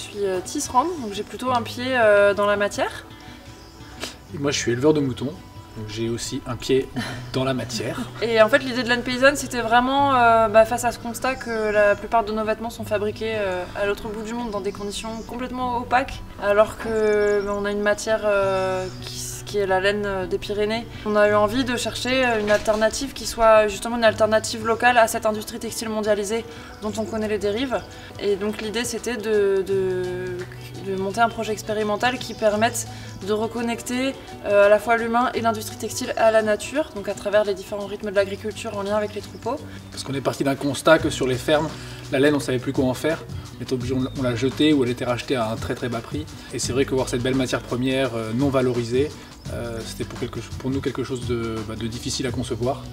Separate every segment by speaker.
Speaker 1: suis tisserande, donc j'ai plutôt un pied dans la matière.
Speaker 2: Et moi je suis éleveur de moutons, donc j'ai aussi un pied dans la matière.
Speaker 1: Et en fait l'idée de laine paysanne c'était vraiment face à ce constat que la plupart de nos vêtements sont fabriqués à l'autre bout du monde dans des conditions complètement opaques, alors qu'on a une matière qui est la laine des Pyrénées. On a eu envie de chercher une alternative qui soit justement une alternative locale à cette industrie textile mondialisée dont on connaît les dérives. Et donc l'idée c'était de monter un projet expérimental qui permette de reconnecter à la fois l'humain et l'industrie textile à la nature, donc à travers les différents rythmes de l'agriculture en lien avec les troupeaux.
Speaker 2: Parce qu'on est parti d'un constat que sur les fermes, la laine on savait plus quoi en faire. On était obligé, on l'a jetée ou elle était rachetée à un très très bas prix. Et c'est vrai que voir cette belle matière première non valorisée, c'était pour nous quelque chose de difficile à concevoir.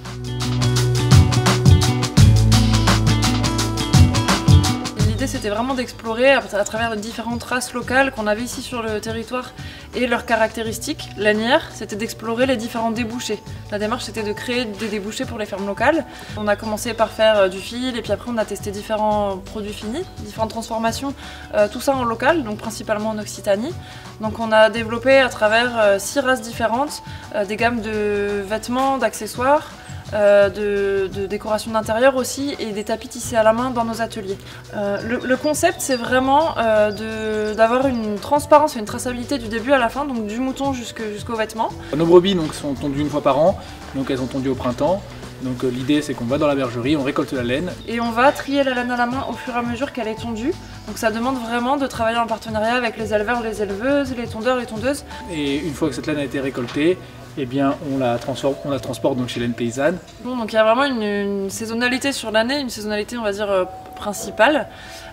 Speaker 1: L'idée c'était vraiment d'explorer à travers les différentes races locales qu'on avait ici sur le territoire et leurs caractéristiques. Lanière, c'était d'explorer les différents débouchés. La démarche c'était de créer des débouchés pour les fermes locales. On a commencé par faire du fil et puis après on a testé différents produits finis, différentes transformations, tout ça en local, donc principalement en Occitanie. Donc on a développé à travers 6 races différentes des gammes de vêtements, d'accessoires, de décoration d'intérieur aussi et des tapis tissés à la main dans nos ateliers. Le concept c'est vraiment d'avoir une transparence et une traçabilité du début à la fin, donc du mouton jusqu'aux vêtements.
Speaker 2: Nos brebis donc, sont tondues une fois par an, donc elles ont tondu au printemps. Donc l'idée c'est qu'on va dans la bergerie, on récolte la laine.
Speaker 1: Et on va trier la laine à la main au fur et à mesure qu'elle est tondue. Donc ça demande vraiment de travailler en partenariat avec les éleveurs, les éleveuses, les tondeurs, les tondeuses.
Speaker 2: Et une fois que cette laine a été récoltée, eh bien, on la transporte donc chez Laine Paysanne.
Speaker 1: Bon, donc il y a vraiment une saisonnalité sur l'année, une saisonnalité on va dire principale.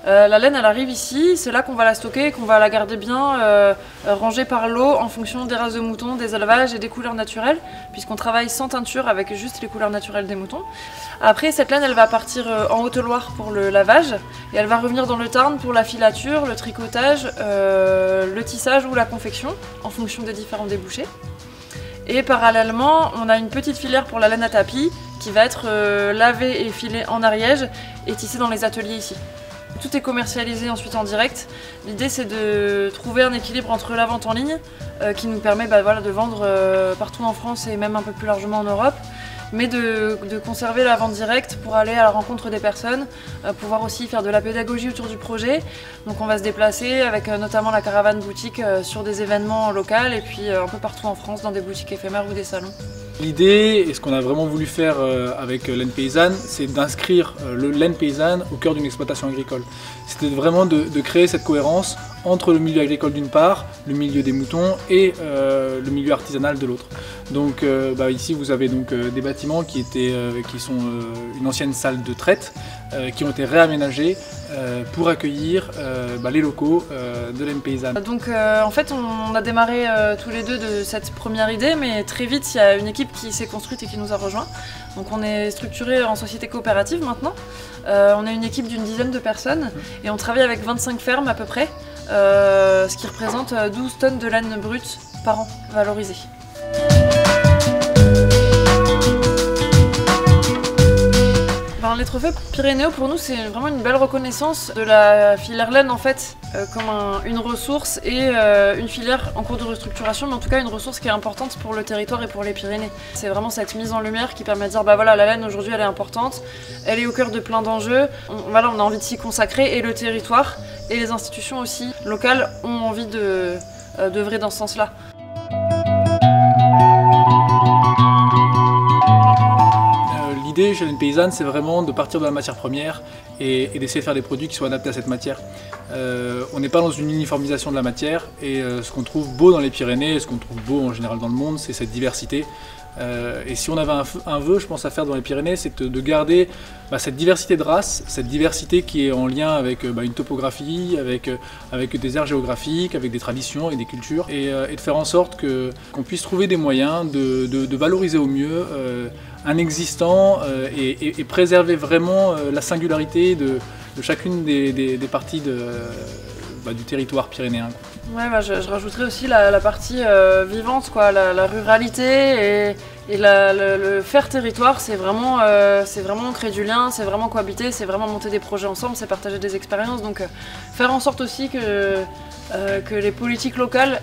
Speaker 1: La laine elle arrive ici, c'est là qu'on va la stocker, qu'on va la garder bien rangée par lot en fonction des races de moutons, des élevages et des couleurs naturelles, puisqu'on travaille sans teinture avec juste les couleurs naturelles des moutons. Après cette laine elle va partir en Haute-Loire pour le lavage et elle va revenir dans le Tarn pour la filature, le tricotage, le tissage ou la confection en fonction des différents débouchés. Et parallèlement, on a une petite filière pour la laine à tapis qui va être lavée et filée en Ariège et tissée dans les ateliers ici. Tout est commercialisé ensuite en direct. L'idée c'est de trouver un équilibre entre la vente en ligne qui nous permet de vendre partout en France et même un peu plus largement en Europe, mais de conserver la vente directe pour aller à la rencontre des personnes, pouvoir aussi faire de la pédagogie autour du projet. Donc on va se déplacer avec notamment la caravane boutique sur des événements locaux et puis un peu partout en France dans des boutiques éphémères ou des salons.
Speaker 2: L'idée, et ce qu'on a vraiment voulu faire avec Laine Paysanne, c'est d'inscrire le laine paysanne au cœur d'une exploitation agricole. C'était vraiment de créer cette cohérence entre le milieu agricole d'une part, le milieu des moutons et le milieu artisanal de l'autre. Donc ici vous avez donc des bâtiments qui sont une ancienne salle de traite, qui ont été réaménagés pour accueillir les locaux de Laine Paysanne.
Speaker 1: Donc en fait on a démarré tous les deux de cette première idée, mais très vite il y a une équipe qui s'est construite et qui nous a rejoints. Donc on est structuré en société coopérative maintenant. On est une équipe d'une dizaine de personnes et on travaille avec 25 fermes à peu près, ce qui représente 12 tonnes de laine brute par an valorisée. Les trophées pyrénéaux pour nous c'est vraiment une belle reconnaissance de la filière laine en fait comme une ressource et une filière en cours de restructuration, mais en tout cas une ressource qui est importante pour le territoire et pour les Pyrénées. C'est vraiment cette mise en lumière qui permet de dire la laine aujourd'hui elle est importante, elle est au cœur de plein d'enjeux, on a envie de s'y consacrer et le territoire et les institutions aussi locales ont envie d'œuvrer dans ce sens-là.
Speaker 2: L'idée chez Laine Paysanne, c'est vraiment de partir de la matière première et d'essayer de faire des produits qui soient adaptés à cette matière. On n'est pas dans une uniformisation de la matière et ce qu'on trouve beau dans les Pyrénées, et ce qu'on trouve beau en général dans le monde, c'est cette diversité. Et si on avait un vœu, je pense, à faire dans les Pyrénées, c'est de garder cette diversité de races, cette diversité qui est en lien avec une topographie, avec des aires géographiques, avec des traditions et des cultures, et de faire en sorte qu'on puisse trouver des moyens de valoriser au mieux un existant et préserver vraiment la singularité de chacune des parties du territoire pyrénéen.
Speaker 1: Ouais, bah, je rajouterais aussi la partie vivante, quoi, la ruralité et le faire territoire, c'est vraiment créer du lien, c'est vraiment cohabiter, c'est vraiment monter des projets ensemble, c'est partager des expériences. Donc faire en sorte aussi que les politiques locales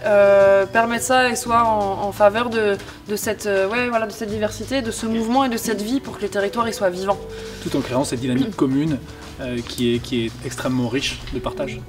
Speaker 1: permettent ça et soient en faveur de cette diversité, de ce mouvement et de cette vie pour que les territoires ils soient vivants.
Speaker 2: Tout en créant cette dynamique commune qui est extrêmement riche de partage.